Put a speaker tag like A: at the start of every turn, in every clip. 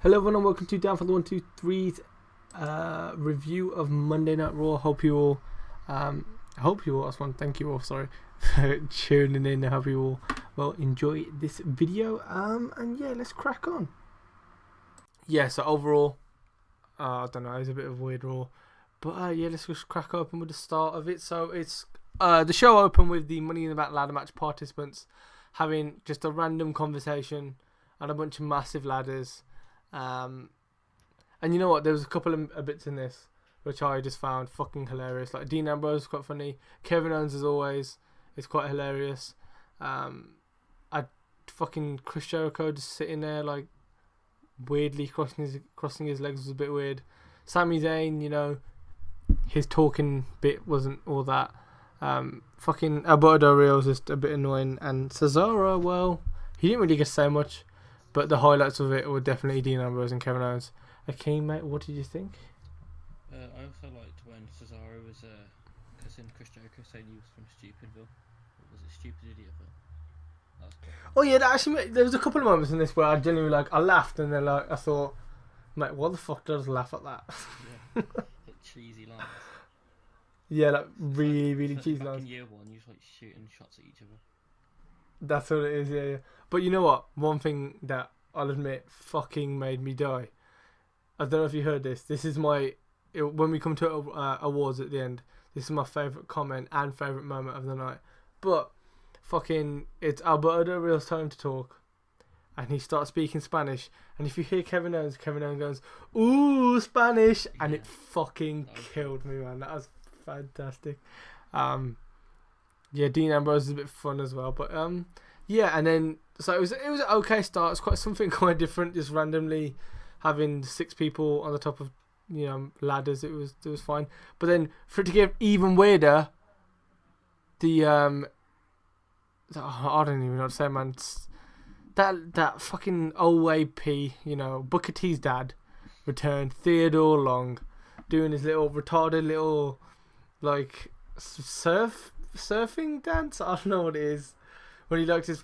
A: Hello everyone and welcome to DownForThe123's review of Monday Night Raw. Hope you all, I just want to thank you all, sorry, for tuning in. I hope you all will enjoy this video. And yeah, let's crack on. Yeah, so overall, I don't know, it was a bit of a weird Raw. But yeah, let's just crack open with the start of it. So it's, the show opened with the Money in the Bank ladder match participants having just a random conversation and a bunch of massive ladders. And you know what, there was a couple of bits in this which I just found fucking hilarious. Like Dean Ambrose is quite funny, Kevin Owens as always is quite hilarious. I fucking Chris Jericho just sitting there like weirdly crossing his legs was a bit weird. Sami Zayn, you know, his talking bit wasn't all that. Fucking Alberto Del Rio was just a bit annoying, and Cesaro, well, he didn't really get to say much. But the highlights of it were definitely Dean Ambrose and Kevin Owens. Okay, mate, what did you think?
B: I also liked when Cesaro was cussing Chris Jericho, saying he was from Stupidville. Was it Stupid Idiotville? That was cool.
A: Oh yeah, actually, there was a couple of moments in this where I genuinely I laughed, and then I thought, mate, what the fuck does laugh at that?
B: Yeah, like cheesy lines.
A: Yeah, like really cheesy
B: back
A: lines.
B: in year one, you was like shooting shots at each other.
A: That's what it is, yeah. But you know what? One thing that I'll admit fucking made me die. I don't know if you heard this. This is when we come to awards at the end, this is my favourite comment and favourite moment of the night. But fucking, it's Alberto Del Rio's time to talk. And he starts speaking Spanish. And if you hear Kevin Owens goes, ooh, Spanish. And it fucking killed me, man. That was fantastic. Yeah, Dean Ambrose is a bit fun as well, but yeah, and then so it was an okay start. It's quite something quite different, just randomly having 6 people on the top of ladders. It was fine, but then for it to get even weirder, the I don't even know what to say, man. That fucking OAP, Booker T's dad returned, Theodore Long, doing his little retarded little like surfing dance. I don't know what it is. When he likes his,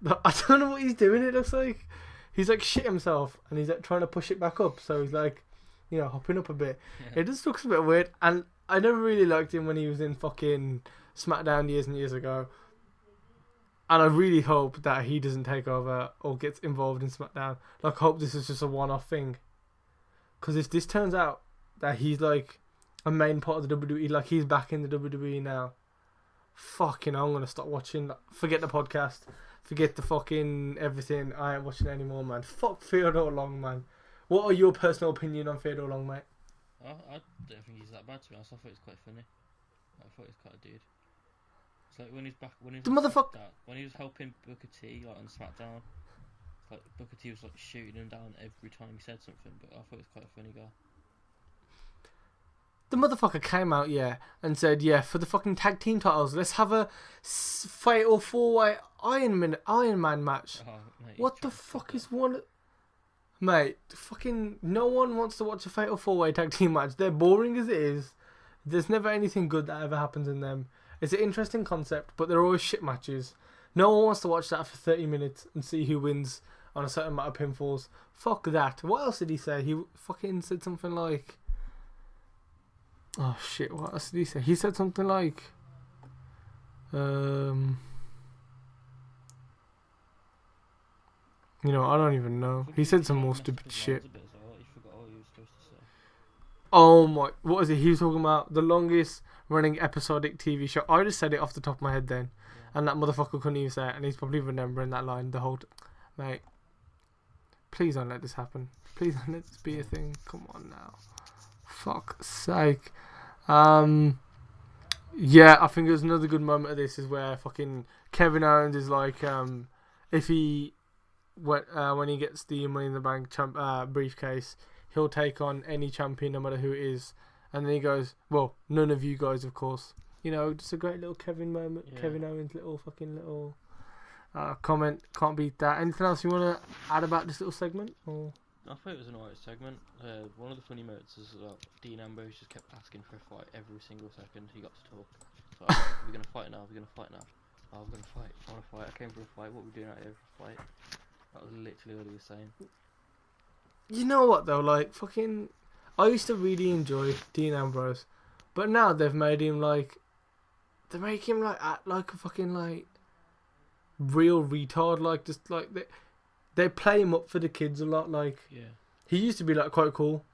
A: I don't know what he's doing. It looks like he's like shit himself, and he's like trying to push it back up. So he's like, hopping up a bit. Yeah. It just looks a bit weird. And I never really liked him when he was in fucking SmackDown years and years ago. And I really hope that he doesn't take over or gets involved in SmackDown. Like, I hope this is just a one-off thing. Because if this turns out that he's like a main part of the WWE, like he's back in the WWE now, fucking, I'm gonna stop watching. Forget the podcast, forget the fucking everything. I ain't watching anymore, man. Fuck Theodore Long, man. What are your personal opinion on Theodore Long, mate?
B: I don't think he's that bad, to be honest. I thought he was quite funny. I thought he was quite a dude. It's like when he's back, when he was
A: the motherfucker,
B: when he was helping Booker T like on SmackDown. It's like Booker T was like shooting him down every time he said something, but I thought he was quite a funny guy.
A: The motherfucker came out, and said, for the fucking tag team titles, let's have a fatal 4-way Iron Man match. Oh, mate, what the fuck is one? Mate, fucking no one wants to watch a fatal 4-way tag team match. They're boring as it is. There's never anything good that ever happens in them. It's an interesting concept, but they're always shit matches. No one wants to watch that for 30 minutes and see who wins on a certain amount of pinfalls. Fuck that. What else did he say? He fucking said something like, oh shit, what else did he say? He said something like, I don't even know. He said some more stupid shit. Oh my, what was it? He was talking about the longest running episodic TV show. I just said it off the top of my head then. Yeah. And that motherfucker couldn't even say it, and he's probably remembering that line the whole mate, please don't let this happen. Please don't let this be a thing. Come on now. Fuck's sake. Yeah, I think there's another good moment of this is where fucking Kevin Owens is like, if he when he gets the Money in the Bank briefcase, he'll take on any champion no matter who it is. And then he goes, well, none of you guys, of course. Just a great little Kevin moment. Yeah. Kevin Owens little comment. Can't beat that. Anything else you want to add about this little segment? Or?
B: I thought it was an alright segment. One of the funny moments is that Dean Ambrose just kept asking for a fight every single second he got to talk. So, we're going to fight now, we're going to fight now. Oh, we're going to fight, I want to fight, I came for a fight, what are we doing out here for a fight? That was literally what he was saying.
A: You know what though? Like fucking, I used to really enjoy Dean Ambrose, but now they've made him like, they make him like act like a fucking like real retard. Like just like they play him up for the kids a lot. Like he used to be like quite cool,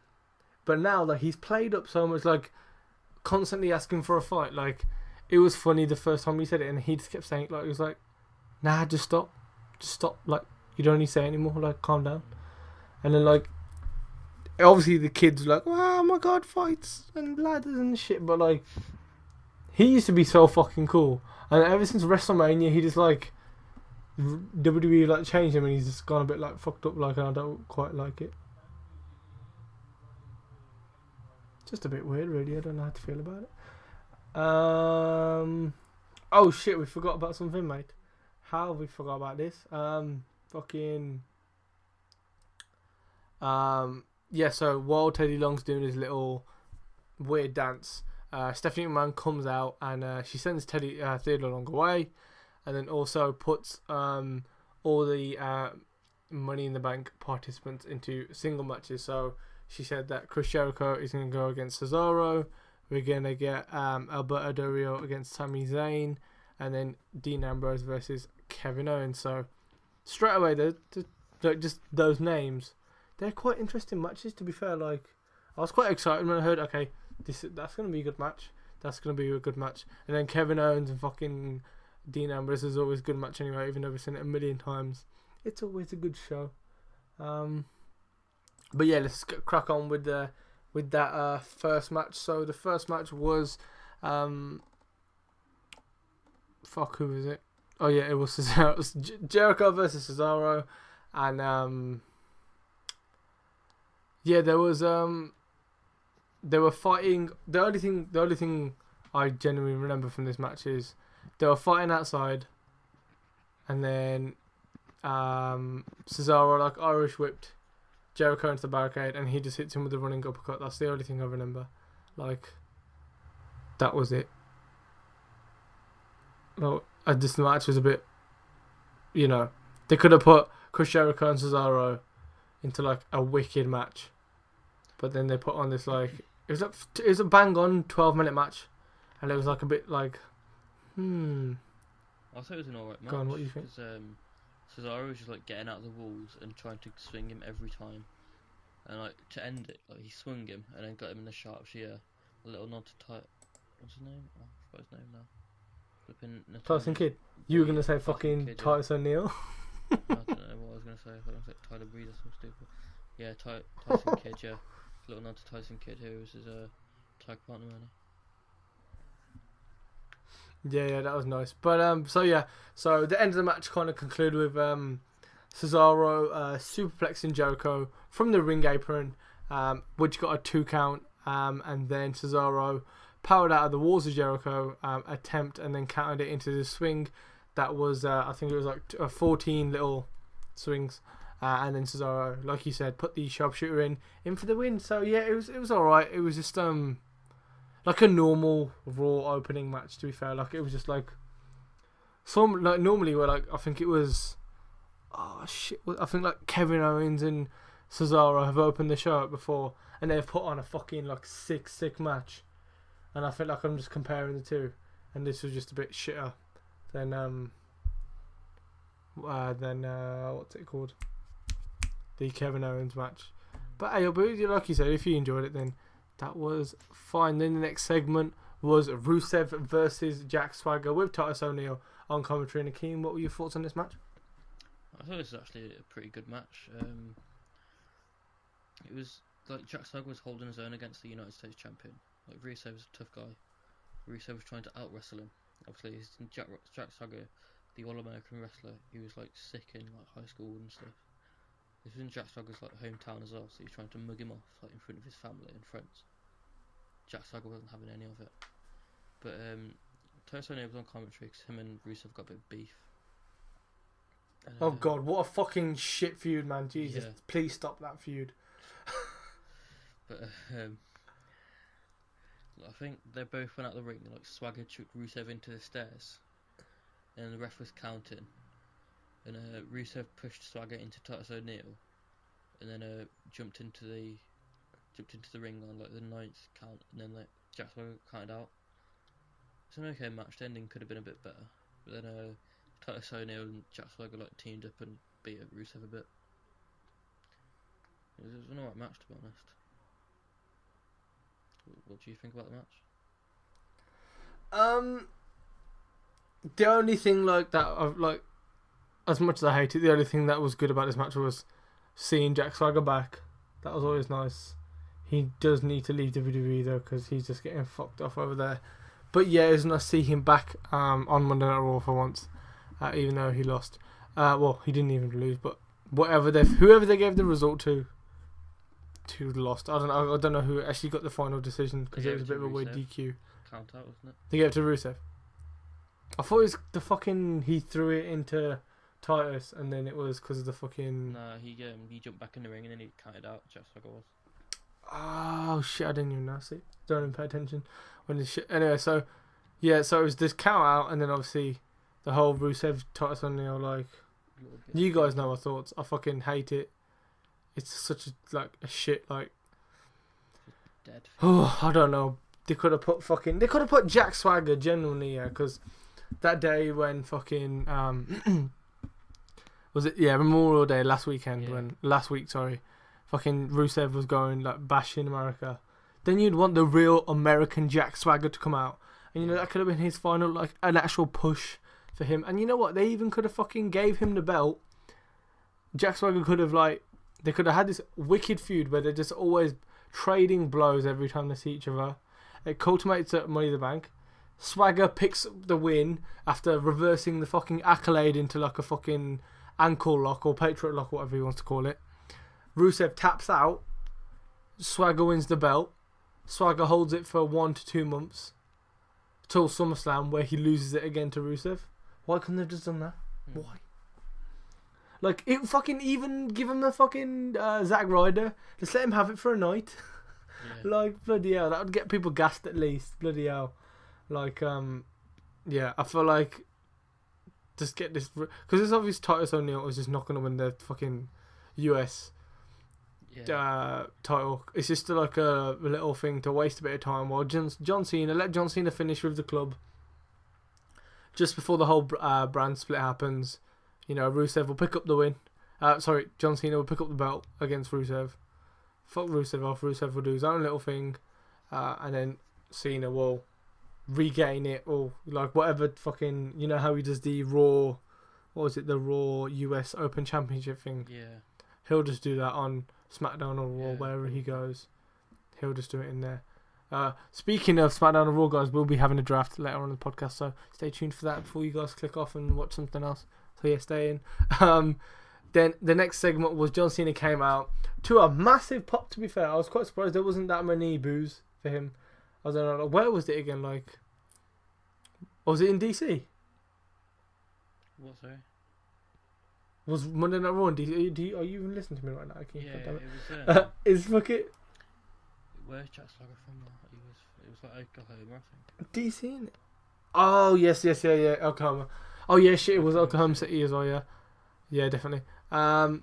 A: but now like he's played up so much. Like constantly asking for a fight. Like it was funny the first time he said it, and he just kept saying it. Like he was like, "Nah, just stop. Like you don't need to say it anymore. Like calm down." And then like, obviously the kids were like, "Oh my god, fights and ladders and shit." But like, he used to be so fucking cool, and ever since WrestleMania, he just like WWE like changed him, and he's just gone a bit like fucked up. Like, and I don't quite like it. Just a bit weird, really. I don't know how to feel about it. Oh shit, we forgot about something, mate. How have we forgot about this? Yeah, so while Teddy Long's doing his little weird dance, Stephanie McMahon comes out and she sends Theodore Long away, and then also puts all the Money in the Bank participants into single matches. So she said that Chris Jericho is going to go against Cesaro. We're going to get Alberto Del Rio against Sami Zayn, and then Dean Ambrose versus Kevin Owens. So straight away, like just those names, they're quite interesting matches. To be fair, like I was quite excited when I heard, okay, that's going to be a good match. That's going to be a good match. And then Kevin Owens and fucking Dean Ambrose is always a good match anyway. Even though we've seen it a million times, it's always a good show. But yeah, let's crack on with that first match. So the first match was who was it? Oh yeah, it was Cesaro. It was Jericho versus Cesaro, and yeah, there was they were fighting. The only thing I genuinely remember from this match is they were fighting outside, and then Cesaro like Irish whipped Jericho into the barricade, and he just hits him with a running uppercut. That's the only thing I remember. Like, that was it. Well, this match was a bit, they could have put Chris Jericho and Cesaro into like a wicked match, but then they put on this like it was a bang on 12-minute match, and it was like a bit like,
B: I thought it was an alright match.
A: Go on, what do you think?
B: Because Cesaro was just like getting out of the walls and trying to swing him every time, and like to end it, like he swung him and then got him in the sharp shear. A little nod to what's his name? Oh, I forgot his name now.
A: Tyson Kidd. You were gonna say fucking
B: Kidd,
A: Titus O'Neil.
B: I don't know what I was gonna say. I thought it was like Tyler Breeze or something stupid. Yeah, Tyson Kidd. Yeah, a little nod to Tyson Kidd, who was his tag partner.
A: Yeah, that was nice. But so the end of the match kind of concluded with Cesaro superplexing Jericho from the ring apron, which got a 2 count, and then Cesaro powered out of the walls of Jericho, attempt, and then countered it into the swing. That was I think it was like 14 little swings, and then Cesaro, like you said, put the sharpshooter in for the win. So yeah, it was all right. It was just like a normal Raw opening match, to be fair. Like it was just like some like normally where like I think it was I think like Kevin Owens and Cesaro have opened the show up before, and they've put on a fucking like sick match, and I feel like I'm just comparing the two, and this was just a bit shitter than what's it called, the Kevin Owens match. But hey, like you said, if you enjoyed it, then that was fine. Then the next segment was Rusev versus Jack Swagger with Titus O'Neil on commentary. And Akeem, what were your thoughts on this match?
B: I thought this was actually a pretty good match. It was like Jack Swagger was holding his own against the United States champion. Like Rusev was a tough guy. Rusev was trying to out wrestle him. Obviously, he's Jack Swagger, the All-American wrestler. He was like sick in like high school and stuff. This was in Jack Swagger's like hometown as well, so he's trying to mug him off like in front of his family and friends. Jack Swagger wasn't having any of it. But Titus O'Neil was on commentary because him and Rusev got a bit of beef.
A: Oh god, what a fucking shit feud, man. Jesus,
B: yeah.
A: Please stop that feud.
B: But I think they both went out the ring and like Swagger chucked Rusev into the stairs, and the ref was counting, and Rusev pushed Swagger into Titus O'Neil, and then jumped into the ring on like the 9th count, and then like Jack Swagger counted out. It's an okay match. The ending could have been a bit better, but then Titus O'Neil and Jack Swagger like teamed up and beat Rusev a bit. It was an alright match, to be honest. What do you think about the match?
A: The only thing like that, like, as much as I hate it, the only thing that was good about this match was seeing Jack Swagger back. That was always nice. He does need to leave WWE though, because he's just getting fucked off over there. But yeah, it was nice to see him back on Monday Night Raw for once, even though he lost. Well, he didn't even lose, but whoever they gave the result to lost. I don't know who actually got the final decision, because it was a bit of a weird DQ.
B: Count out, wasn't it?
A: They gave it to Rusev. I thought it was he threw it into Titus, and then it was because of the fucking.
B: Nah, he jumped back in the ring and then he counted out. Jack Swagger was.
A: Oh shit! I didn't even know. See, don't even pay attention when this shit. Anyway, so yeah, so it was this count out, and then obviously the whole Rusev Titus O'Neil, like, you guys know my thoughts. I fucking hate it. It's such a shit, like.
B: Dead.
A: Oh, I don't know. They could have put Jack Swagger genuinely, yeah, because that day when fucking was it Memorial Day last week, sorry, fucking Rusev was going like bashing America. Then you'd want the real American Jack Swagger to come out, and that could have been his final, like, an actual push for him. And you know what? They even could have fucking gave him the belt. Jack Swagger could have they could have had this wicked feud where they're just always trading blows every time they see each other. It culminates at Money in the Bank. Swagger picks up the win after reversing the fucking accolade into like a fucking ankle lock or Patriot lock, whatever he wants to call it. Rusev taps out. Swagger wins the belt. Swagger holds it for 1 to 2 months till SummerSlam, where he loses it again to Rusev. Why couldn't they have just done that? Why? Like, it fucking even give him a fucking Zack Ryder. Just let him have it for a night. Yeah. Like, bloody hell, that would get people gassed at least. Bloody hell. Like, yeah, I feel like just get this, because it's obvious Titus O'Neil was just not going to win the fucking US title. It's just like a little thing to waste a bit of time while John Cena, let John Cena finish with the club. Just before the whole brand split happens, Rusev will pick up the win. John Cena will pick up the belt against Rusev. Fuck Rusev off. Rusev will do his own little thing, and then Cena will regain it, or like whatever fucking, how he does the Raw, the Raw US Open Championship thing.
B: Yeah.
A: He'll just do that on SmackDown or Raw, wherever he goes. He'll just do it in there. Speaking of SmackDown and Raw, guys, we'll be having a draft later on in the podcast, so stay tuned for that before you guys click off and watch something else. So yeah, stay in. Then the next segment was John Cena came out to a massive pop. To be fair, I was quite surprised there wasn't that many boos for him. I don't know, where was it again? Like, was it in DC?
B: What, sorry?
A: Was Monday Night Raw in DC? Are you even listening to me right now?
B: It was
A: Is fucking.
B: Where's Jack Swagger from? It was like Oklahoma, I think.
A: DC, innit? Oh yes, yeah, Oklahoma. Oh yeah, shit, it was Oklahoma City as well, yeah, definitely. So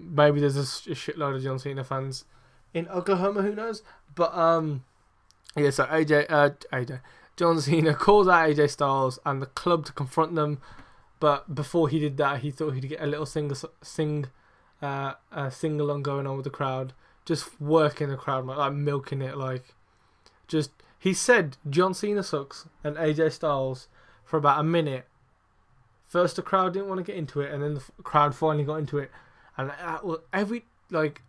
A: maybe there's a shitload of John Cena fans in Oklahoma, who knows? But so AJ, John Cena calls out AJ Styles and the club to confront them, but before he did that, he thought he'd get a little sing along going on with the crowd, just working the crowd, like milking it, like just. He said John Cena sucks and AJ Styles for about a minute. First the crowd didn't want to get into it, and then the crowd finally got into it. And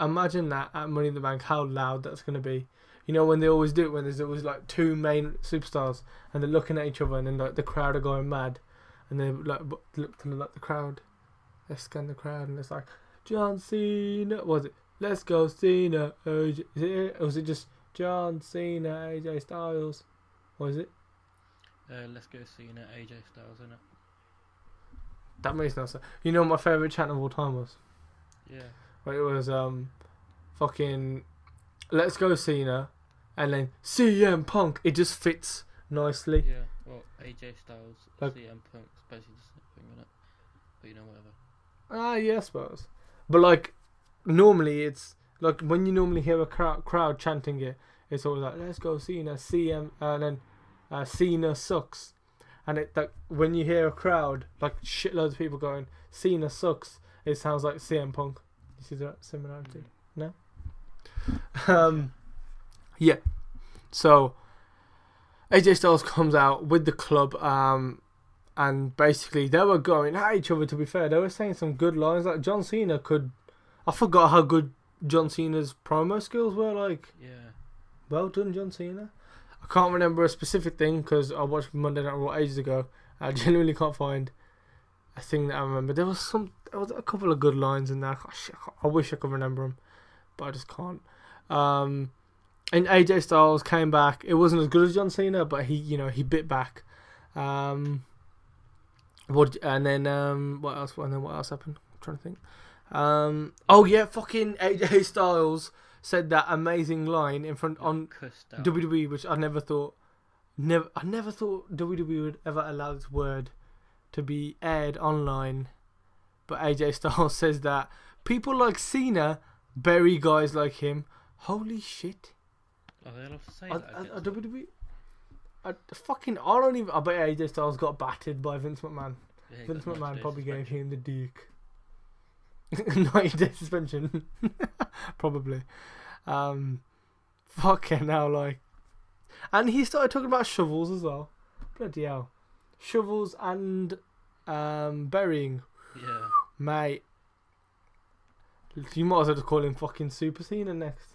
A: imagine that at Money in the Bank, how loud that's going to be. When they always do it, when there's always like two main superstars and they're looking at each other, and then like the crowd are going mad, and they look to the crowd. They scan the crowd, and it's like, John Cena, what was it? Let's go Cena. Is it it? Or was it just John Cena, AJ Styles? What is it?
B: Let's go Cena, AJ Styles, innit?
A: That makes no sense. You know what my favourite chant of all time was?
B: Yeah.
A: Right, it was fucking Let's go Cena, and then CM Punk. It just fits nicely.
B: Yeah, well, AJ Styles, like, CM Punk's basically the same thing, innit? But whatever.
A: Yeah, I suppose. But like normally it's like when you normally hear a crowd chanting it, it's always like let's go Cena, CM, and then Cena sucks. And it like when you hear a crowd like shitloads of people going Cena sucks, it sounds like CM Punk. You see that similarity? No. Yeah. So AJ Styles comes out with the club, and basically they were going at each other. To be fair, they were saying some good lines. Like John Cena could. I forgot how good John Cena's promo skills were. Like,
B: Yeah.
A: well done, John Cena. I can't remember a specific thing because I watched Monday Night Raw ages ago. I genuinely can't find a thing that I remember. There was a couple of good lines in there. I wish I could remember them, but I just can't. And AJ Styles came back. It wasn't as good as John Cena, but he bit back. What else happened? I'm trying to think. Fucking AJ Styles said that amazing line in front on WWE, which I never thought WWE would ever allow this word to be aired online. But AJ Styles says that people like Cena bury guys like him. Holy shit!
B: Oh, they'll have to say that.
A: WWE. I bet AJ Styles got battered by Vince McMahon.
B: Yeah,
A: Vince McMahon probably gave him the Duke. 90-day suspension. Probably. Fucking hell, like. And he started talking about shovels as well. Bloody hell. Shovels and burying.
B: Yeah.
A: Mate. You might as well just call him fucking Super Cena next.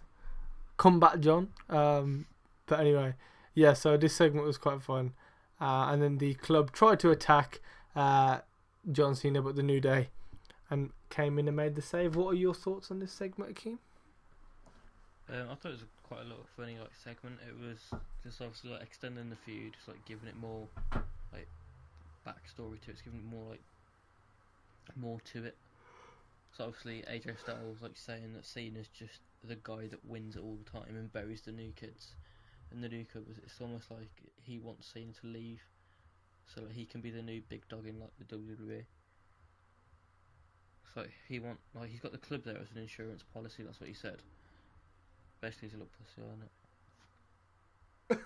A: Come back, John. But anyway. Yeah, so this segment was quite fun. And then the club tried to attack John Cena, but the New Day and came in and made the save. What are your thoughts on this segment, Akeem?
B: I thought it was quite a lot of funny segment. It was just obviously extending the feud, just giving it more backstory to it. It's giving it more to it. So obviously AJ Styles saying that Cena's just the guy that wins it all the time and buries the new kids. And the new kid it's almost like he wants Cena to leave so that he can be the new big dog in the WWE. So he's got the club there as an insurance policy. That's what he said. Basically, he's a little pussy on it.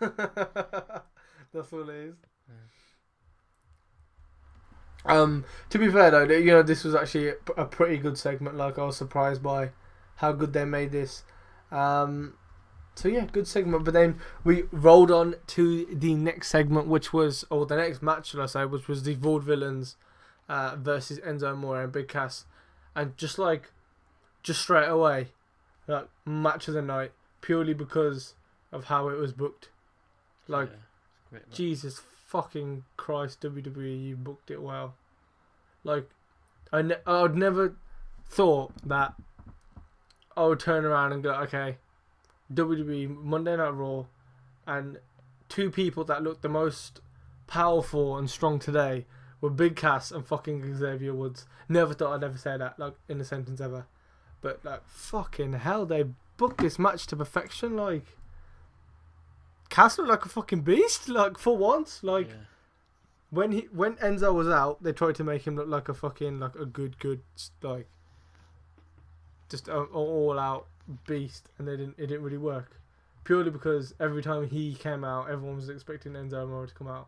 A: That's what it is.
B: Yeah.
A: To be fair though, this was actually a pretty good segment. I was surprised by how good they made this. So yeah, good segment. But then we rolled on to the next segment, the next match, should I say, which was the Vaudevillains versus Enzo Amore and Big Cass, and just straight away, match of the night, purely because of how it was booked. Jesus fucking Christ, WWE, you booked it well. I would never thought that I would turn around and go, okay, WWE Monday Night Raw, and two people that looked the most powerful and strong today were Big Cass and fucking Xavier Woods. Never thought I'd ever say that in a sentence ever, but fucking hell, they booked this match to perfection. Cass looked like a fucking beast. For once,
B: Yeah.
A: when Enzo was out, they tried to make him look like a fucking a good just an all out beast, and it didn't really work, purely because every time he came out, everyone was expecting Enzo Amore to come out,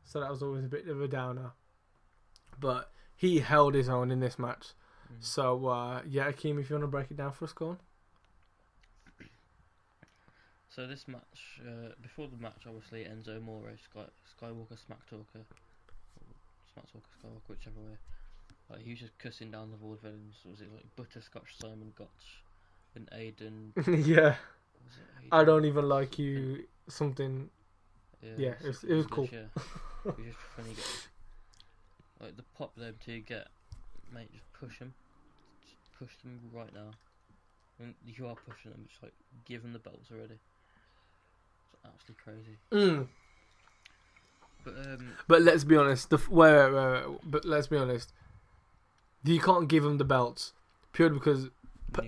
A: so that was always a bit of a downer. But he held his own in this match. So Akeem, if you want to break it down for us, go on.
B: So this match, before the match, obviously Enzo Amore, Skywalker, Smack Talker, whichever way. He was just cussing down the Vaudevillains. Was it Butterscotch Simon Gotch and Aiden?
A: Yeah.
B: Was it Aiden?
A: I don't even like you. Something. Yeah, it was cool.
B: Yeah. It was just funny. The pop them to get, mate. Just push them. Just push them right now. And you are pushing them. Just give them the belts already. It's absolutely crazy.
A: But let's be honest. But let's be honest. You can't give them the belts purely because,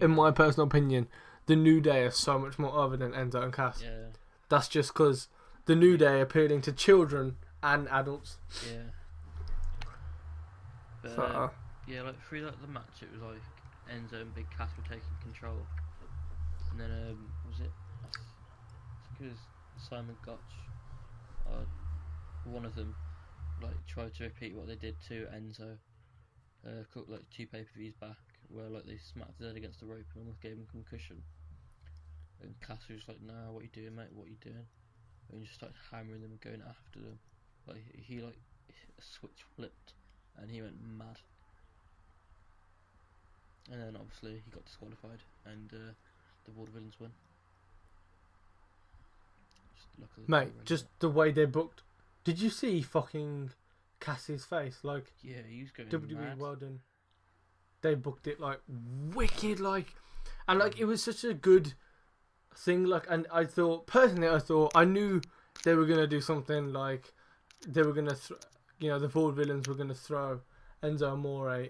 A: in my personal opinion, the New Day are so much more over than Enzo and Cass.
B: Yeah.
A: That's just because the New Day are appealing to children and adults.
B: Yeah. But, through the match, it was Enzo and Big Cass were taking control, and then was it? I think it was Simon Gotch, one of them, like tried to repeat what they did to Enzo, like 2 pay-per-views back, where like they smacked his head against the rope and almost gave him concussion. And Cass was like, "Nah, what are you doing, mate? What are you doing?" And he just started hammering them and going after them. Like he like a switch flipped, and he went mad. And then obviously he got disqualified, and the Vaudevillains win.
A: Mate, just the way they booked. Did you see fucking Cassie's face? Like,
B: yeah, he was going
A: WWE,
B: mad.
A: well done. They booked it like wicked, like, and like it was such a good thing. Like, and I thought I knew they were gonna do something like they were gonna, the Vaudevillains were gonna throw Enzo Amore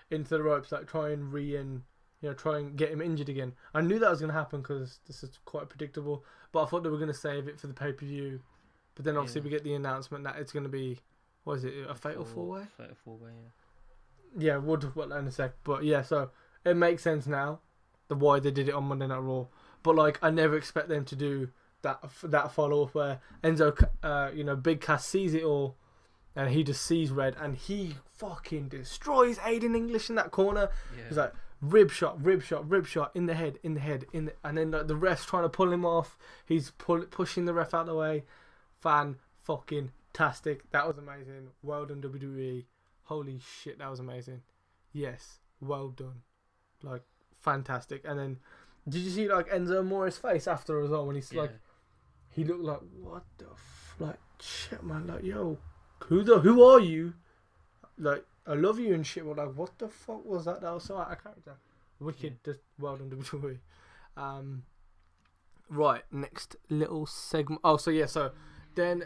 A: into the ropes, like try and get him injured again. I knew that was going to happen because this is quite predictable, but I thought they were going to save it for the pay-per-view. But then obviously we get the announcement that it's going to be, what is it, a Fatal 4-Way?
B: Fatal 4-Way,
A: yeah. We'll talk about that in a sec. But yeah, so it makes sense now, why they did it on Monday Night Raw. But like, I never expect them to do that follow-up where Enzo, Big Cass sees it all, and he just sees red, and he fucking destroys Aiden English in that corner.
B: Yeah.
A: He's like, rib shot, in the head, and then like the ref's trying to pull him off. He's pushing the ref out of the way. Fan-fucking-tastic. That was amazing. Well done, WWE. Holy shit, that was amazing. Yes, well done. Like, fantastic. And then, did you see like Enzo Amore's face after as well when he's like, he looked like, what the like, shit, man, like, yo, who are you? Like, I love you and shit, but like, what the fuck was that? That was so out of character. Wicked, just well done, WWE. Right, next little segment. Oh, so yeah, so then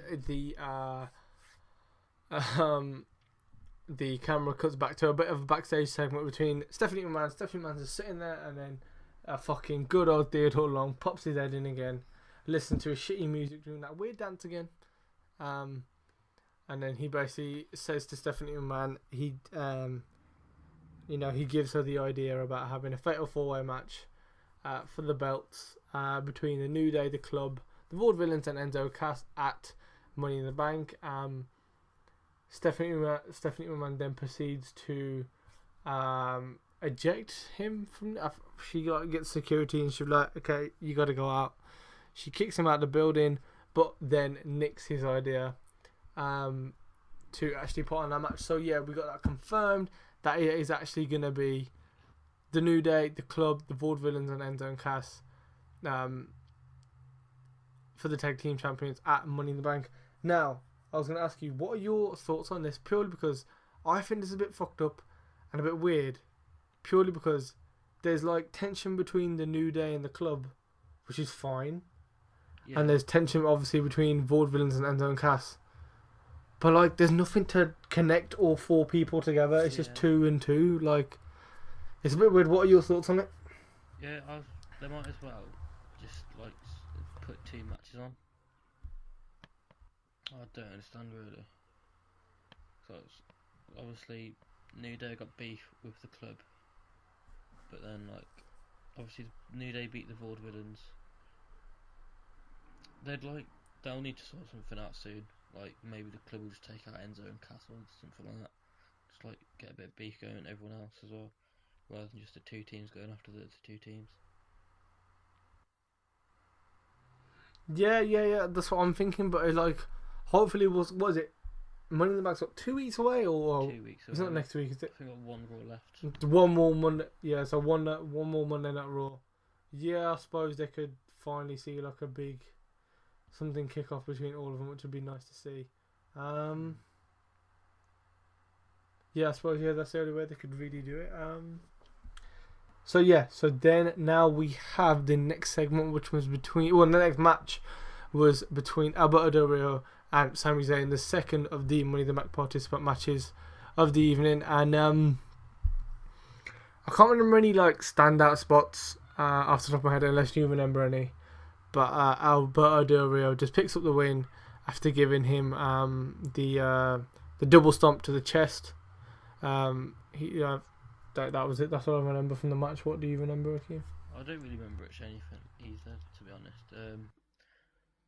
A: the camera cuts back to a bit of a backstage segment between Stephanie McMahon. Stephanie McMahon's just sitting there, and then a fucking good old Theodore Long pops his head in again, listen to his shitty music, doing that weird dance again. And then he basically says to Stephanie McMahon, he gives her the idea about having a fatal 4-way match for the belts between the New Day, the Club, the Vaudevillains, and Enzo Cass at Money in the Bank. Stephanie McMahon then proceeds to eject him from. She gets security, and she's like, "Okay, you got to go out." She kicks him out of the building, but then nicks his idea to actually put on that match. So yeah, we got that confirmed that it is actually gonna be the New Day, the Club, the Vaudevillains, and Enzo and Cass for the Tag Team Champions at Money in the Bank. Now, I was gonna ask you, what are your thoughts on this? Purely because I think this is a bit fucked up and a bit weird. Purely because there's like tension between the New Day and the Club, which is fine. Yeah. And there's tension obviously between Vaudevillains and Enzo and Cass. But like, there's nothing to connect all 4 people together. It's just 2 and 2. Like, it's a bit weird. What are your thoughts on it?
B: Yeah, they might as well just like put 2 matches on. I don't understand really. Because obviously New Day got beef with the Club, but then like obviously New Day beat the Vaudevillains. They'll need to sort something out soon. Like, maybe the Club will just take out Enzo and Cass or something like that. Just like get a bit of beef going with everyone else as well, rather than just the 2 teams going after the 2 teams.
A: Yeah. That's what I'm thinking. But like, hopefully, what is it? Money in the Bank's got 2 weeks away, or
B: 2 weeks away.
A: It's not next week, is it?
B: I think I've got 1 Raw left.
A: One more Monday. Yeah, so one more Monday Night Raw. Yeah, I suppose they could finally see like a big something kick off between all of them, which would be nice to see. Yeah, I suppose that's the only way they could really do it. So then now we have the next segment, which was the next match was between Alberto Del Rio and Sami Zayn, the second of the Money in the Bank participant matches of the evening, and I can't remember any like standout spots off the top of my head, unless you remember any. But Alberto Del Rio just picks up the win after giving him the double stomp to the chest. He that was it. That's all I remember from the match. What do you remember, Ricky?
B: I don't really remember much anything either, to be honest.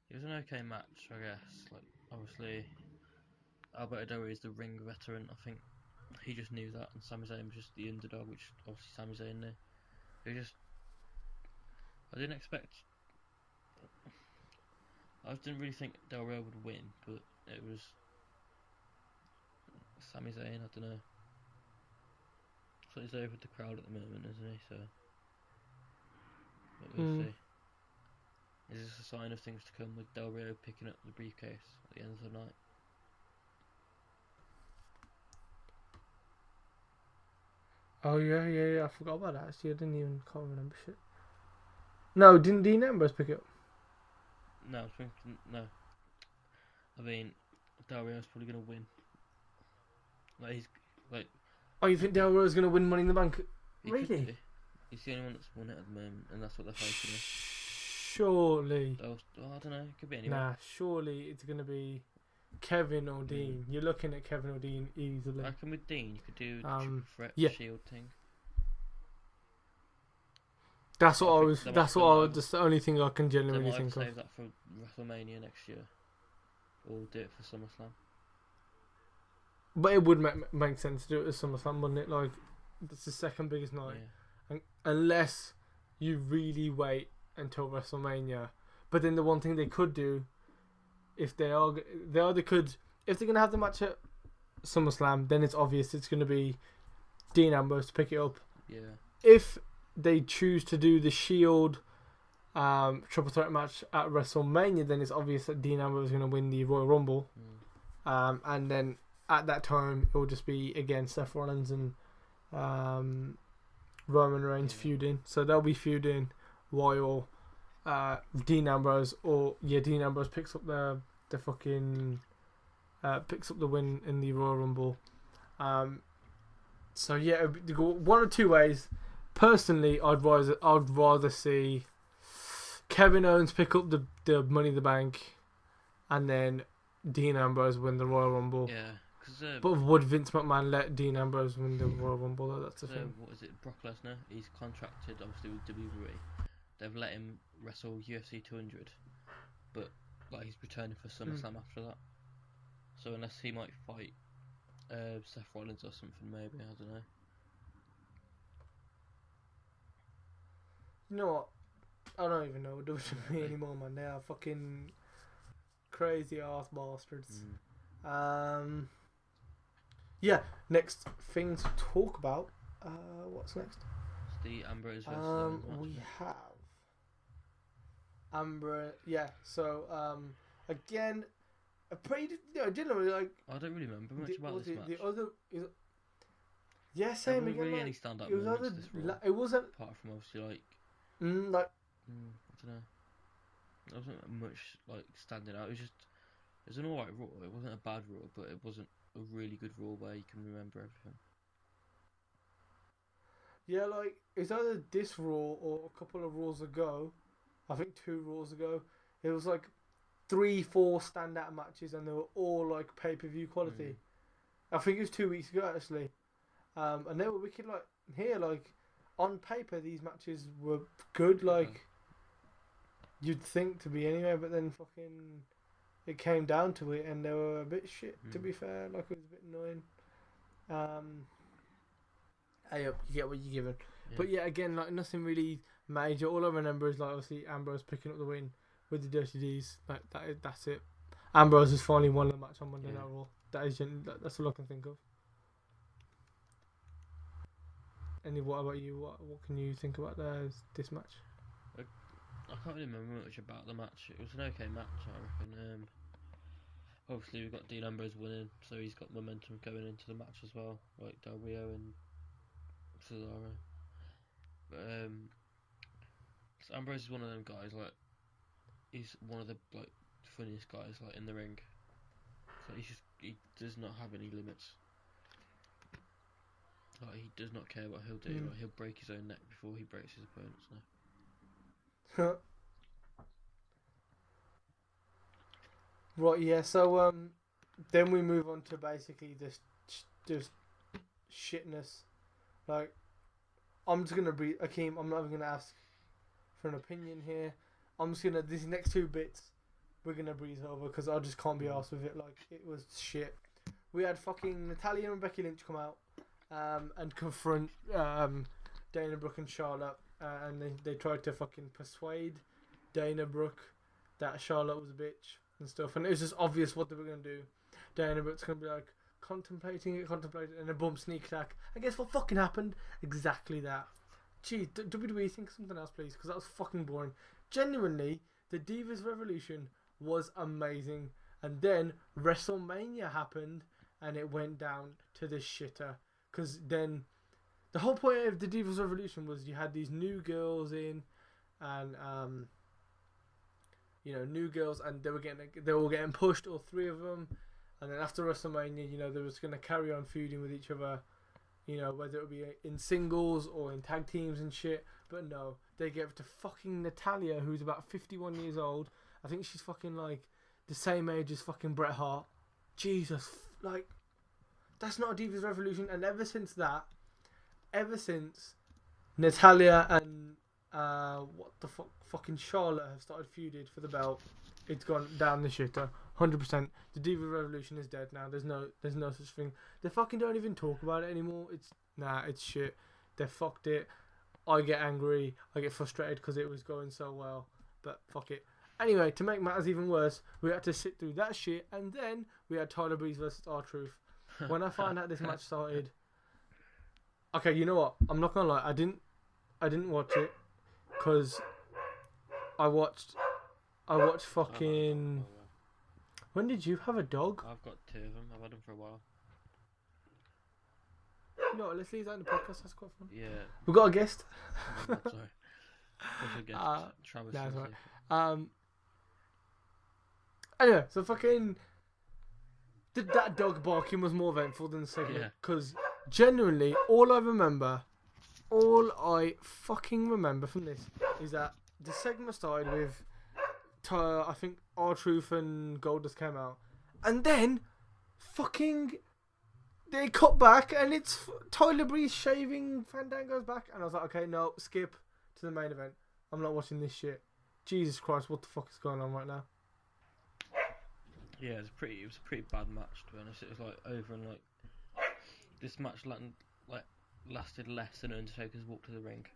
B: It was an okay match, I guess. Like, obviously, Alberto Del Rio is the ring veteran. I think he just knew that, and Sami Zayn was just the underdog, which obviously Sami Zayn knew. I didn't expect. I didn't really think Del Rio would win, but it was Sami Zayn. I don't know. So he's over the crowd at the moment, isn't he? So, but we'll see. Is this a sign of things to come with Del Rio picking up the briefcase at the end of the night?
A: Oh yeah. I forgot about that. Actually, I can't remember shit. No, didn't Dean Ambrose pick it up?
B: No, no. I mean, Del Rio's probably gonna win. Like he's like.
A: Oh, you think Del Rio's gonna win Money in the Bank?
B: Really? He's the only one that's won it at the moment, and that's what they're fighting with.
A: Surely.
B: Oh, I don't know. It could be anyone.
A: Nah, surely it's gonna be Kevin or Dean. You're looking at Kevin or Dean easily.
B: I reckon with Dean, you could do the triple threat shield thing.
A: That's what I was. That's the only thing I can genuinely think of.
B: Save that for WrestleMania next year, or do it for SummerSlam.
A: But it would make sense to do it at SummerSlam, wouldn't it? Like, it's the second biggest night, and unless you really wait until WrestleMania. But then the one thing they could do, if they're gonna have the match at SummerSlam, then it's obvious it's gonna be Dean Ambrose to pick it up. Yeah. If they choose to do the Shield triple threat match at WrestleMania, then it's obvious that Dean Ambrose is going to win the Royal Rumble. And then at that time, it will just be, again, Seth Rollins and Roman Reigns feuding. So they'll be feuding while Dean Ambrose picks up the fucking picks up the win in the Royal Rumble. So yeah, it would go one or two ways. Personally, I'd rather see Kevin Owens pick up the Money in the Bank, and then Dean Ambrose win the Royal Rumble.
B: Yeah,
A: but would Vince McMahon let Dean Ambrose win the Royal Rumble? Though? That's the thing.
B: What is it? Brock Lesnar? He's contracted obviously with WWE. They've let him wrestle UFC 200, but like he's returning for SummerSlam after that. So unless he might fight Seth Rollins or something, maybe, I don't know.
A: You know what? I don't even know WWE anymore, man. They are fucking crazy ass bastards. Yeah, next thing to talk about. What's next?
B: It's the Ambrose versus
A: we have Amber. Yeah, so again, I didn't really like.
B: I don't really remember much about this match.
A: The other is. Yeah, same
B: there
A: again.
B: Really
A: like,
B: any stand-up moments this Raw.
A: It wasn't.
B: Apart from obviously like.
A: I don't
B: know. There wasn't much like standing out. It was an alright Raw. It wasn't a bad Raw, but it wasn't a really good Raw where you can remember everything.
A: Yeah, like it's either this Raw or a couple of Raws ago. I think 2 Raws ago. It was like 3-4 standout matches, and they were all like pay-per-view quality. I think it was 2 weeks ago actually, and they were wicked. Like here, like. On paper, these matches were good, like you'd think to be anyway, but then fucking it came down to it, and they were a bit shit. To be fair, like it was a bit annoying. Hey, you get what you're given, but yeah, again, like nothing really major. All I remember is like obviously Ambrose picking up the win with the Dirty D's. Like that's it. Ambrose has finally won the match on Monday Night Raw. That's all I can think of. What about you? What can you think about this match?
B: I can't really remember much about the match. It was an okay match, I reckon. Obviously, we've got Dean Ambrose winning, so he's got momentum going into the match as well, like Del Rio and Cesaro. But so Ambrose is one of them guys. Like, he's one of the like funniest guys like in the ring. So he does not have any limits. Like, he does not care what he'll do. Like, he'll break his own neck before he breaks his opponent's neck. Right, yeah.
A: So then we move on to basically just shitness Like, I'm just gonna breathe. Akeem, I'm not even gonna ask for an opinion here. I'm just gonna these next 2 bits we're gonna breeze over because I just can't be arsed with it. Like, it was shit. We had fucking Natalya and Becky Lynch come out and confront Dana Brooke and Charlotte, and they tried to fucking persuade Dana Brooke that Charlotte was a bitch and stuff, and it was just obvious what they were gonna do. Dana Brooke's gonna be like contemplating, and a bump sneak attack. And guess what fucking happened? Exactly that. Gee, WWE, think of something else, please, because that was fucking boring. Genuinely, the Divas Revolution was amazing, and then WrestleMania happened, and it went down to the shitter. Because then, the whole point of the Divas Revolution was you had these new girls in, and new girls, and they were all getting pushed, all 3 of them. And then after WrestleMania, they was gonna carry on feuding with each other, whether it would be in singles or in tag teams and shit. But no, they gave it to fucking Natalya, who's about 51 years old. I think she's fucking like the same age as fucking Bret Hart. Jesus, like, that's not a Divas Revolution. And ever since Natalya and fucking Charlotte have started feuded for the belt, it's gone down the shitter. 100%. The Divas Revolution is dead now. There's no such thing. They fucking don't even talk about it anymore. It's shit. They fucked it. I get angry. I get frustrated because it was going so well. But fuck it. Anyway, to make matters even worse, we had to sit through that shit, and then we had Tyler Breeze versus R-Truth. When I found out this match started, okay, you know what? I'm not gonna lie. I didn't watch it because I watched fucking. When did you have a dog?
B: I've got 2 of them. I've had them for a while.
A: No, let's leave that in the podcast. That's quite fun.
B: Yeah.
A: We've got a guest.
B: Oh, sorry. What's a guest? Travis.
A: That's right. Anyway, so fucking that dog barking was more eventful than the segment, because genuinely all I fucking remember from this is that the segment started with I think R-Truth and Goldust came out, and then fucking they cut back and it's Tyler Breeze shaving Fandango's back, and I was like, okay, no, skip to the main event. I'm not watching this shit. Jesus Christ, what the fuck is going on right now?
B: Yeah, it was a pretty bad match, to be honest. It was like over, and like this match lasted less than Undertaker's walk to the ring.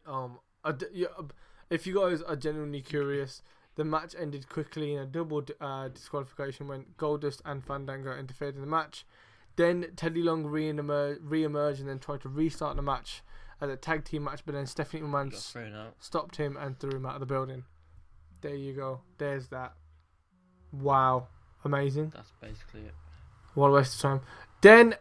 B: If you guys are genuinely curious, the match ended quickly in a double disqualification when Goldust and Fandango interfered in the match. Then Teddy Long re-emerged and then tried to restart the match as a tag team match, but then Stephanie McMahon stopped him and threw him out of the building. There you go. There's that. Wow. Amazing. That's basically it. What a waste of time. Then,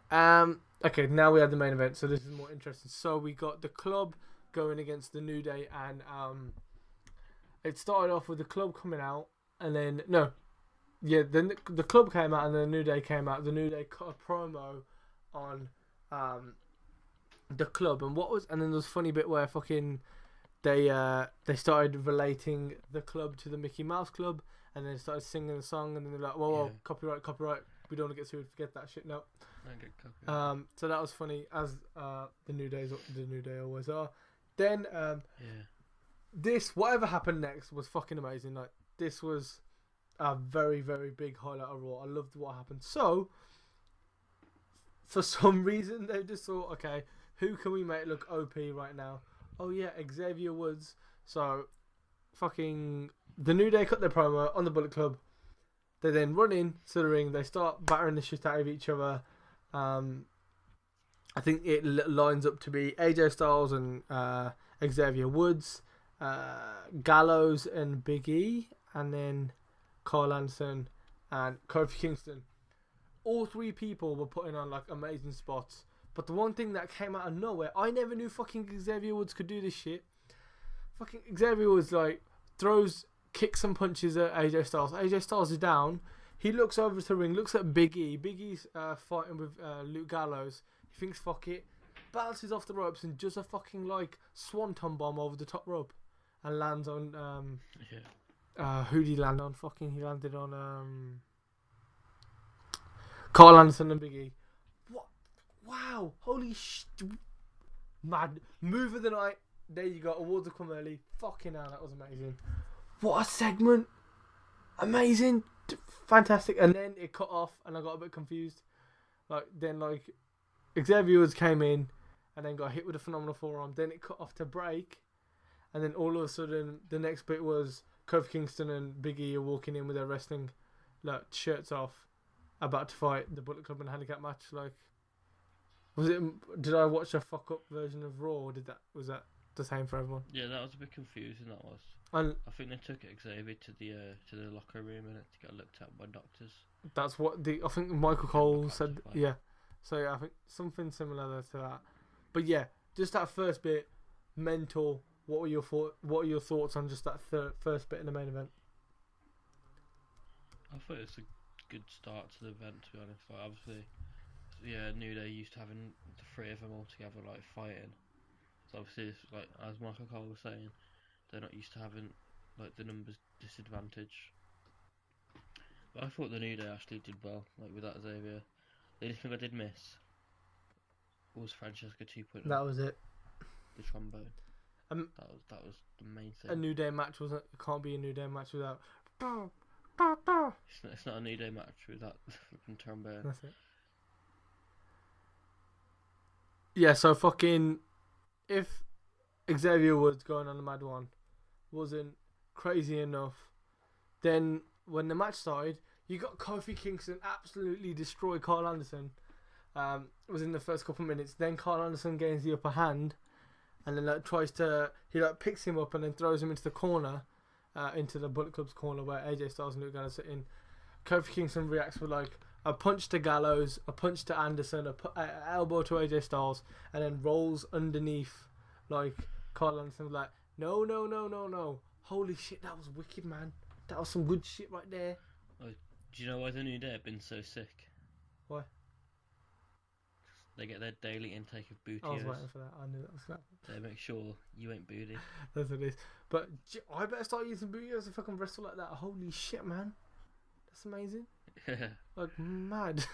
B: okay, now we have the main event, so this is more interesting. So we got the Club going against the New Day, and it started off with the Club coming out, and then then the Club came out, and then the New Day came out. The New Day cut a promo on the Club, and then there was a funny bit where fucking they started relating the Club to the Mickey Mouse Club, and then started singing the song, and then they're like, whoa, copyright, we don't want to get sued, forget that shit, no. So that was funny, as the New Day always are. Then this, whatever happened next, was fucking amazing. Like, this was a very, very big highlight of Raw. I loved what happened. So, for some reason, they just thought, okay, who can we make look OP right now? Oh yeah, Xavier Woods. So, fucking the New Day cut their promo on the Bullet Club. They then run in to the ring. They start battering the shit out of each other. I think it lines up to be AJ Styles and Xavier Woods, Gallows and Big E, and then Carl Anderson and Kofi Kingston. All 3 people were putting on like amazing spots. But the one thing that came out of nowhere, I never knew fucking Xavier Woods could do this shit. Fucking Xavier Woods like kicks and punches at AJ Styles. AJ Styles is down. He looks over to the ring, looks at Big E. Big E's fighting with Luke Gallows. He thinks fuck it, bounces off the ropes and does a fucking like swanton bomb over the top rope, and lands on who did he land on? Fucking he landed on Carl Anderson and Big E. What? Wow! Holy shit!
A: Mad. Move of the night. There you go. Awards have come early. Fucking hell, that was amazing. What a segment. Amazing. Fantastic. And then it cut off and I got a bit confused. Then Xavier Woods came in and then got hit with a phenomenal forearm. Then it cut off to break. And then all of a sudden, the next bit was Kofi Kingston and Big E are walking in with their wrestling shirts off, about to fight the Bullet Club in a handicap match. Did I watch a fuck up version of Raw? Or was that the same for everyone?
B: Yeah, that was a bit confusing. That was.
A: And
B: I think they took Xavier to the locker room and to get looked at by doctors.
A: that's what I think Michael Cole said. Yeah, so yeah, I think something similar to that. But yeah, just that first bit, mental. What were your thoughts on just that first bit in the main event?
B: I thought it was a good start to the event, to be honest. Obviously, yeah, New Day used to having the three of them all together fighting. So obviously, it's, as Michael Cole was saying, they're not used to having the numbers disadvantage. But I thought the New Day actually did well, with that Xavier. The only thing I did miss was Francesca 2.0.
A: That was it.
B: The trombone. That was the main thing.
A: A New Day match wasn't. It can't be a New Day match without.
B: It's not a New Day match without flipping trombone.
A: That's it. Yeah, so if Xavier Woods going on the Mad One wasn't crazy enough, then when the match started, you got Kofi Kingston absolutely destroy Carl Anderson. It was in the first couple of minutes. Then Carl Anderson gains the upper hand, and then he picks him up and then throws him into the corner, into the Bullet Club's corner where AJ Styles and Luke Gallows sit in. Kofi Kingston reacts with a punch to Gallows, a punch to Anderson, a elbow to AJ Styles, and then rolls underneath Carl Anderson no. Holy shit, that was wicked, man. That was some good shit right there.
B: Oh, do you know why the New Day have been so sick?
A: Why?
B: They get their daily intake of booty.
A: I was waiting for that. I knew that was going to
B: happen. They make sure you ain't booty.
A: That's what it is. But I better start using booty as a fucking wrestle like that. Holy shit, man. That's amazing. Mad.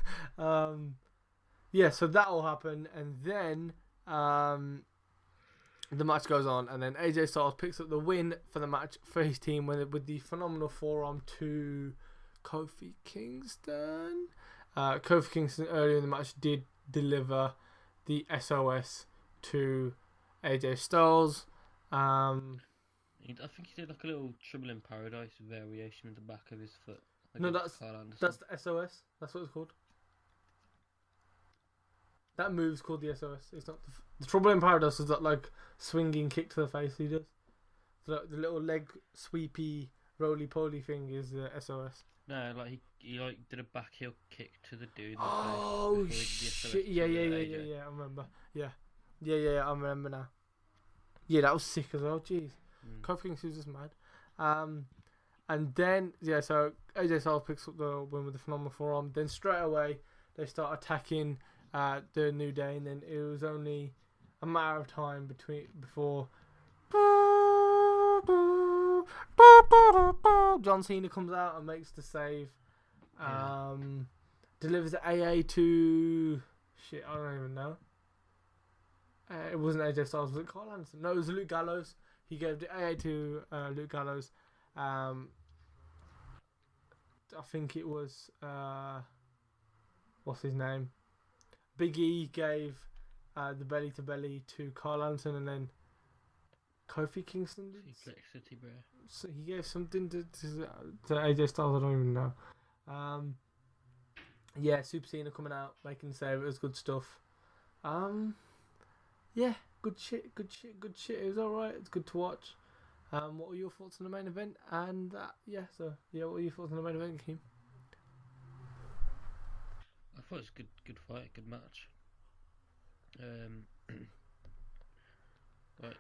A: Yeah, so that all happened. And then the match goes on. And then AJ Styles picks up the win for the match for his team with the phenomenal forearm to Kofi Kingston. Kofi Kingston earlier in the match did deliver the SOS to AJ Styles.
B: I think he did a little Trouble in Paradise variation with the back of his foot.
A: No, that's the SOS. That's what it's called. That move's called the SOS. It's not the Trouble in Paradise. Is that swinging kick to the face he does? So the little leg sweepy roly poly thing is the SOS.
B: No, he did a back heel kick to the dude.
A: Oh shit! Yeah. I remember. Yeah. I remember now. Yeah, that was sick as well. Jeez, Kofi Kingston was just mad. And then so AJ Styles picks up the win with the phenomenal forearm. Then straight away they start attacking the New Day, and then it was only a matter of time before John Cena comes out and makes the save. Delivers the AA to shit. I don't even know. It wasn't AJ Styles. Was it Carl Anderson? No, it was Luke Gallows. He gave the AA to Luke Gallows. I think it was what's his name? Big E gave the belly to belly to Carl Anderson, and then Kofi Kingston did.
B: Complexity, bro.
A: So he gave something to AJ Styles. I don't even know. Yeah, Super Cena coming out making the save. It was good stuff. Yeah, good shit. It was alright. It's good to watch. What were your thoughts on the main event? And what were your thoughts on the main event, Keem?
B: I thought it was a good fight, good match. It was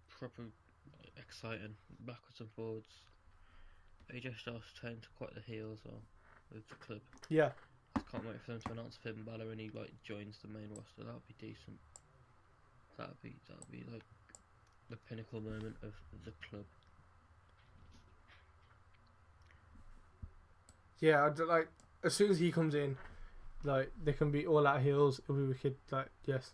B: proper exciting, backwards and forwards. AJ Styles turned to quite the heel as well with the club.
A: Yeah.
B: I can't wait for them to announce Finn Balor and he joins the main roster. That would be decent. That would be the pinnacle moment of the club.
A: Yeah, as soon as he comes in, they can be all out heels. It'll be wicked. Yes.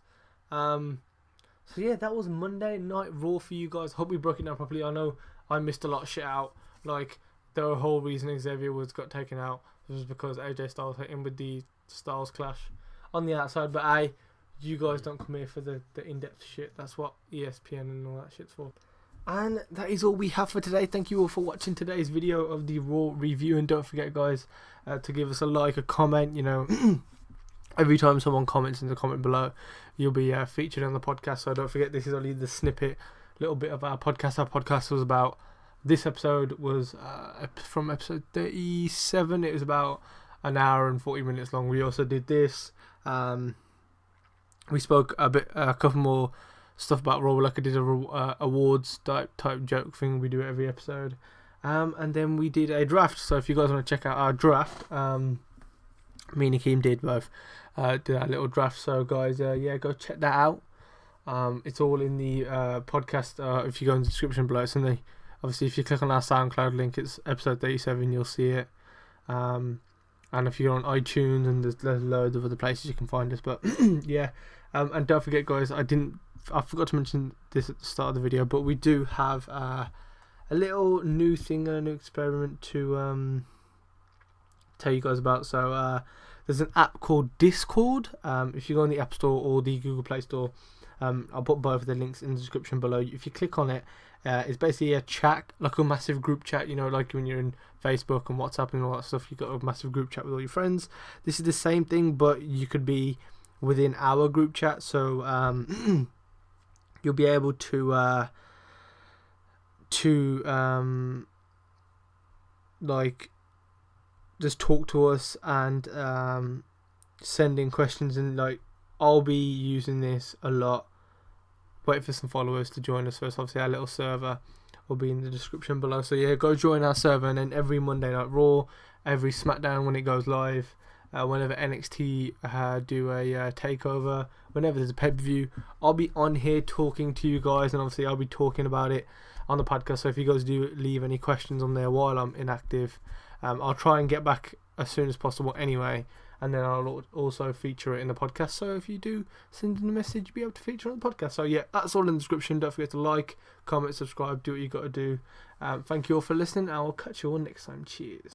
A: So yeah, that was Monday Night Raw for you guys. Hope we broke it down properly. I know I missed a lot of shit out. Like, the whole reason Xavier Woods got taken out was because AJ Styles hit him with the Styles Clash on the outside. But you guys don't come here for the in-depth shit. That's what ESPN and all that shit's for. And that is all we have for today. Thank you all for watching today's video of the Raw review. And don't forget, guys, to give us a like, a comment. You know, every time someone comments in the comment below, you'll be featured on the podcast. So don't forget, this is only the snippet, little bit of our podcast. Our podcast was about, this episode was from episode 37. It was about an hour and 40 minutes long. We also did this. We spoke a couple more stuff about Raw, like I did a awards type joke thing. We do it every episode. And then we did a draft. So if you guys want to check out our draft, me and Akeem did both do that little draft. So guys, yeah, go check that out. It's all in the podcast. If you go in the description below, it's in the, obviously if you click on our SoundCloud link, it's episode 37, you'll see it. And if you're on iTunes, and there's loads of other places you can find us. But yeah, and don't forget, guys, I forgot to mention this at the start of the video, but we do have a little new thing, a new experiment to tell you guys about. So there's an app called Discord. If you go on the App Store or the Google Play Store, I'll put both of the links in the description below. If you click on it, it's basically a chat, like a massive group chat, you know, like when you're in Facebook and WhatsApp and all that stuff, you've got a massive group chat with all your friends. This is the same thing, but you could be within our group chat. So you'll be able to like just talk to us and send in questions, and like I'll be using this a lot. Wait for some followers to join us first. Obviously our little server will be in the description below. So yeah, go join our server, and then every Monday Night Raw, every SmackDown when it goes live, whenever NXT do a takeover, whenever there's a pay-per-view, I'll be on here talking to you guys, and obviously I'll be talking about it on the podcast. So if you guys do leave any questions on there while I'm inactive, I'll try and get back as soon as possible anyway, and then I'll also feature it in the podcast. So if you do send in a message, you'll be able to feature it on the podcast. So yeah, that's all in the description. Don't forget to like, comment, subscribe, do what you got to do. Thank you all for listening, and I'll catch you all next time. Cheers.